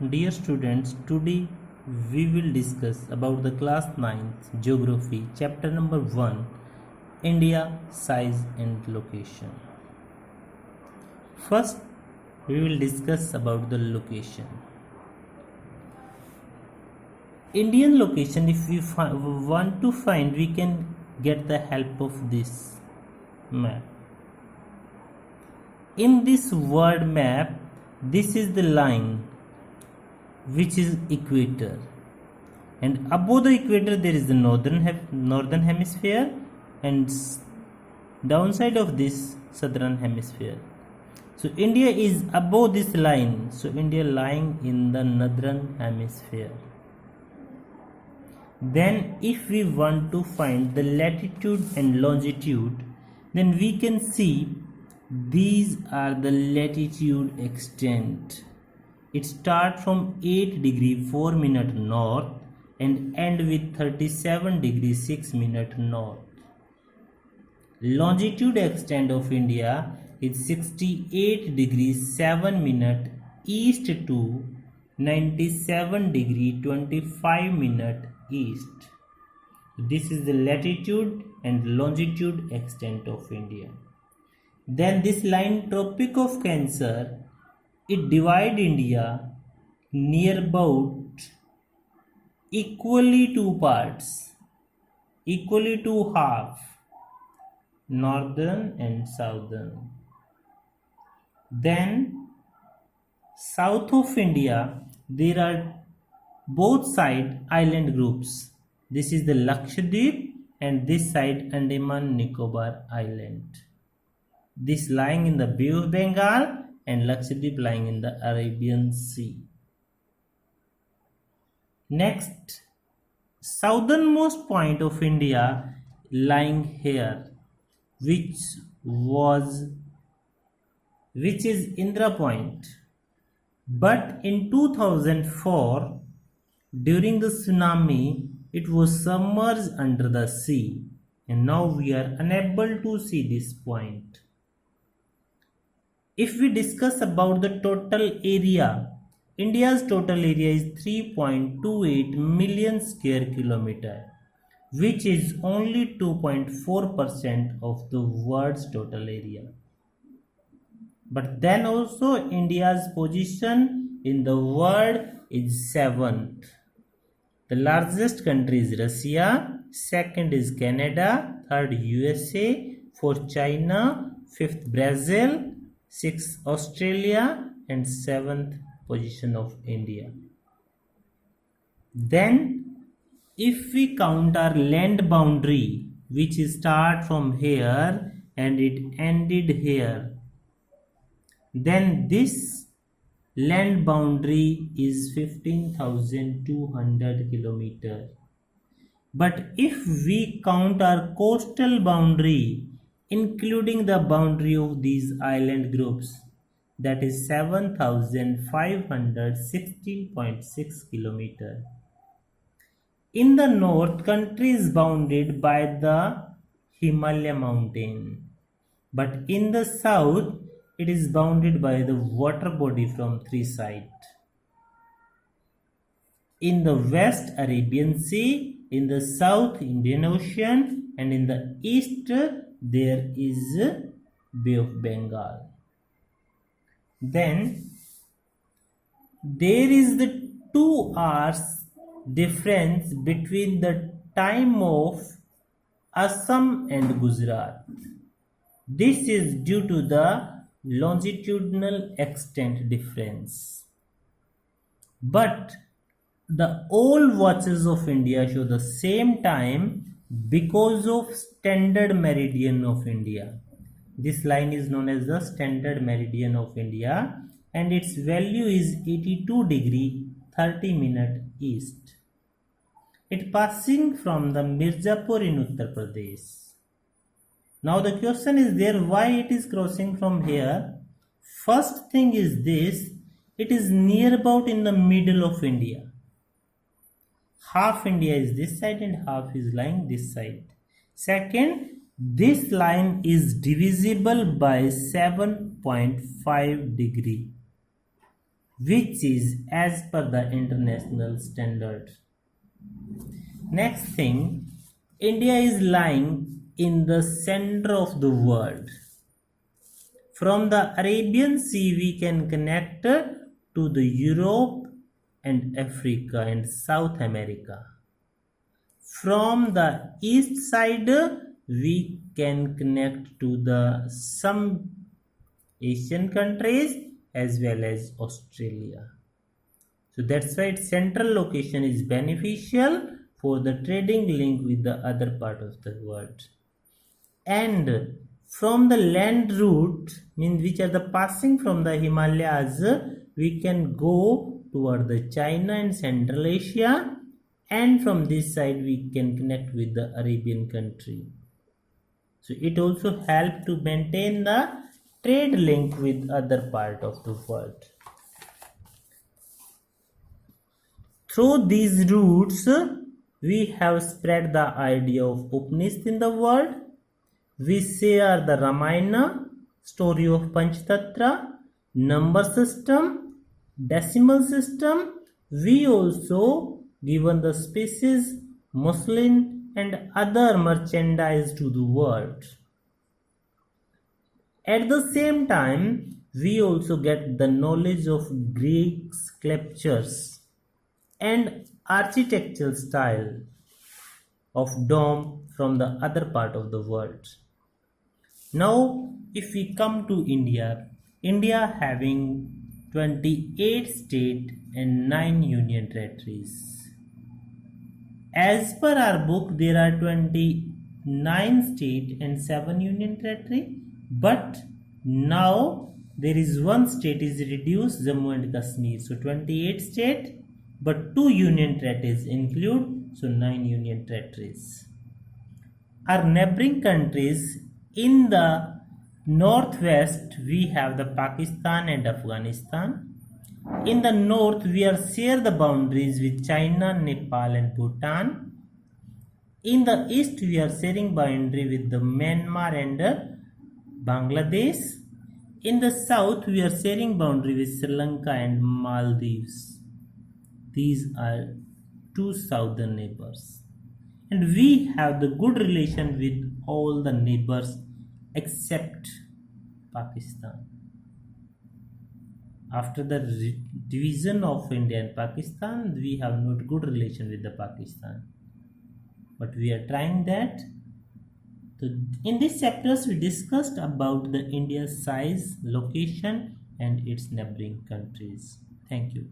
Dear students, today we will discuss about the class 9th geography chapter number 1 India size and location. First we will discuss about the location. Indian location, if we want to find, we can get the help of this map. In this world map, this is the line which is equator, and above the equator there is the northern hemisphere, and downside of this southern hemisphere. So India is above this line, so India lying in the northern hemisphere. Then if we want to find the latitude and longitude, then we can see these are the latitude extent. It starts from 8 degree 4 minute north and end with 37 degree 6 minute north. Longitude extent of India is 68 degree 7 minute east to 97 degree 25 minute east. This is the latitude and longitude extent of India. Then this line, Tropic of Cancer, it divides India near about equally two parts, equally to half, northern and southern. Then south of India, there are both side island groups. This is the Lakshadweep and this side Andaman Nicobar Island. This lying in the Bay of Bengal and Lakshadweep lying in the Arabian Sea. Next, southernmost point of India lying here, which is Indra Point. But in 2004, during the tsunami, it was submerged under the sea, and now we are unable to see this point. If we discuss about the total area, India's total area is 3.28 million square kilometer, which is only 2.4% of the world's total area. But then also India's position in the world is 7th. The largest country is Russia, second is Canada, third USA, fourth China, fifth Brazil, 6th Australia, and 7th position of India. Then if we count our land boundary, which is start from here and it ended here, then this land boundary is 15,200 kilometers. But if we count our coastal boundary, including the boundary of these island groups, that is 7,516.6 kilometers. In the north, country is bounded by the Himalaya mountain, but in the south, it is bounded by the water body from three sides. In the west, Arabian Sea, in the south, Indian Ocean, and in the east, there is Bay of Bengal. Then there is the 2 hours difference between the time of Assam and Gujarat. This is due to the longitudinal extent difference. But the all watches of India show the same time because of standard meridian of India. This line is known as the standard meridian of India, and its value is 82 degree 30 minute east. It passing from the Mirzapur in Uttar Pradesh. Now the question is there, why it is crossing from here? First thing is this, it is near about in the middle of India. Half India is this side and half is lying this side. Second, this line is divisible by 7.5 degree. which is as per the international standard. Next thing, India is lying in the center of the world. From the Arabian Sea, we can connect to the Europe and Africa and South America. From the east side, we can connect to the some Asian countries as well as Australia. So that's why its central location is beneficial for the trading link with the other part of the world. And from the land route, means which are the passing from the Himalayas, we can go toward the China and Central Asia, and from this side we can connect with the Arabian country. So it also helps to maintain the trade link with other part of the world. Through these routes, we have spread the idea of Upanishad in the world. We share the Ramayana, story of Panchatattva, number system, decimal system. We also given the species, muslin and other merchandise to the world. At the same time, we also get the knowledge of Greek sculptures and architectural style of dome from the other part of the world. Now, if we come to India, India having 28 states and 9 union territories. As per our book, there are 29 states and 7 union territory, but now there is one state is reduced, Jammu and Kashmir. So 28 states, but 2 union territories include, so 9 union territories. Our neighboring countries, in the northwest we have the Pakistan and Afghanistan. In the north we share the boundaries with China, Nepal and Bhutan. In the east we are sharing boundary with the Myanmar and Bangladesh. In the south we are sharing boundary with Sri Lanka and Maldives. These are 2 southern neighbors. And we have the good relation with all the neighbors except Pakistan. After the division of India and Pakistan, we have not good relation with the Pakistan. But we are trying that. So in this chapters we discussed about the India's size, location and its neighboring countries. Thank you.